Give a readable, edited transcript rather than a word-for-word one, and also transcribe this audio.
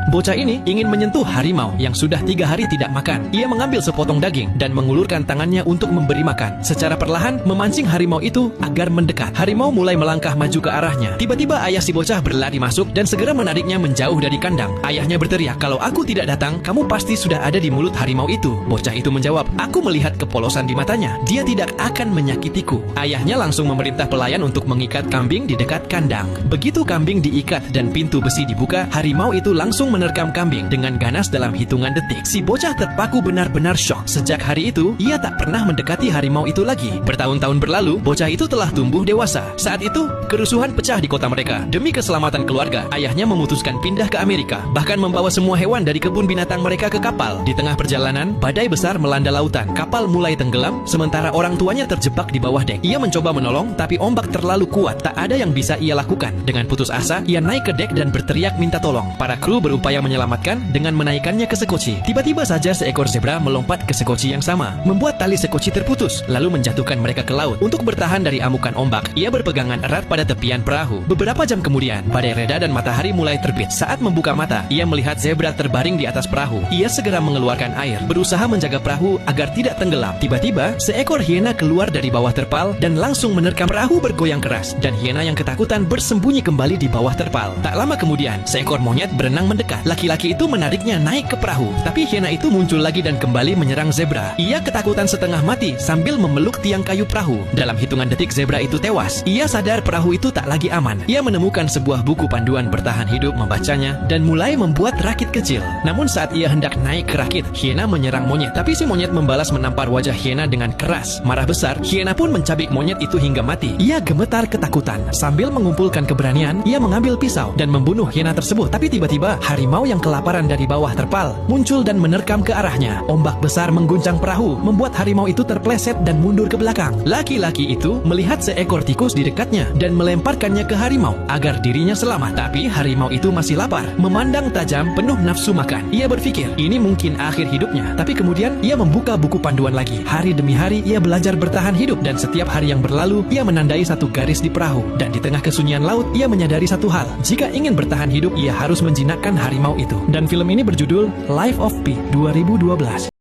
Bocah ini ingin menyentuh harimau yang sudah 3 hari tidak makan. Ia mengambil sepotong daging dan mengulurkan tangannya untuk memberi makan. Secara perlahan memancing harimau itu agar mendekat. Harimau mulai melangkah maju ke arahnya. Tiba-tiba ayah si bocah berlari masuk dan segera menariknya menjauh dari kandang. Ayahnya berteriak, "Kalau aku tidak datang, kamu pasti sudah ada di mulut harimau itu." Bocah itu menjawab, "Aku melihat kepolosan di matanya. Dia tidak akan menyakitiku." Ayahnya langsung memerintah pelayan untuk mengikat kambing di dekat kandang. Begitu kambing diikat dan pintu besi dibuka, harimau itu langsung menerkam kambing dengan ganas dalam hitungan detik. Si bocah terpaku benar-benar syok. Sejak hari itu, ia tak pernah mendekati harimau itu lagi. Bertahun-tahun berlalu, bocah itu telah tumbuh dewasa. Saat itu, kerusuhan pecah di kota mereka. Demi keselamatan keluarga, ayahnya memutuskan pindah ke Amerika, bahkan membawa semua hewan dari kebun binatang mereka ke kapal. Di tengah perjalanan, badai besar melanda lautan. Kapal mulai tenggelam, sementara orang tuanya terjebak di bawah dek. Ia mencoba menolong, tapi ombak terlalu kuat. Tak ada yang bisa ia lakukan. Dengan putus asa, ia naik ke dek dan berteriak minta tolong. Para kru berupaya menyelamatkan dengan menaikkannya ke sekoci. Tiba-tiba saja seekor zebra melompat ke sekoci yang sama, membuat tali sekoci terputus, lalu menjatuhkan mereka ke laut. Untuk bertahan dari amukan ombak, ia berpegangan erat pada tepian perahu. Beberapa jam kemudian, badai reda dan matahari mulai terbit. Saat membuka mata, ia melihat zebra terbaring di atas perahu. Ia segera mengeluarkan air, berusaha menjaga perahu agar tidak tenggelam. Tiba-tiba, seekor hiena keluar dari bawah terpal dan langsung menerkam. Perahu bergoyang keras, dan hiena yang ketakutan bersembunyi kembali di bawah terpal. Tak lama kemudian, seekor monyet berenang mendekat. Laki-laki itu menariknya naik ke perahu, tapi hiena itu muncul lagi dan kembali menyerang zebra. Ia ketakutan setengah mati sambil memeluk tiang kayu perahu. Dalam hitungan detik, zebra itu tewas. Ia sadar perahu itu tak lagi aman. Ia menemukan sebuah buku panduan bertahan hidup, membacanya, dan mulai membuat rakit kecil. Namun saat ia hendak naik ke rakit, hiena menyerang monyet. Tapi si monyet membalas menampar wajah hiena dengan keras. Marah besar, hiena pun mencabik monyet itu hingga mati. Ia gemetar ketakutan. Sambil mengumpulkan keberanian, ia mengambil pisau dan membunuh hiena tersebut. Tapi tiba-tiba, harimau yang kelaparan dari bawah terpal muncul dan menerkam ke arahnya. Ombak besar mengguncang perahu, membuat harimau itu terpleset dan mundur ke belakang. Laki-laki itu melihat seekor tikus di dekatnya dan melemparkannya ke harimau agar dirinya selamat. Tapi harimau itu masih lapar, memandang tajam, penuh nafsu makan. Ia berpikir, ini mungkin akhir hidupnya. Tapi kemudian, ia membuka buku panduan lagi. Hari demi hari, ia belajar bertahan hidup, dan setiap hari yang berlalu, ia menandai satu garis di perahu. Dan di tengah kesunyian laut, ia menyadari satu hal. Jika ingin bertahan hidup, ia harus menjinakkan harimau itu. Dan film ini berjudul Life of Pi 2012.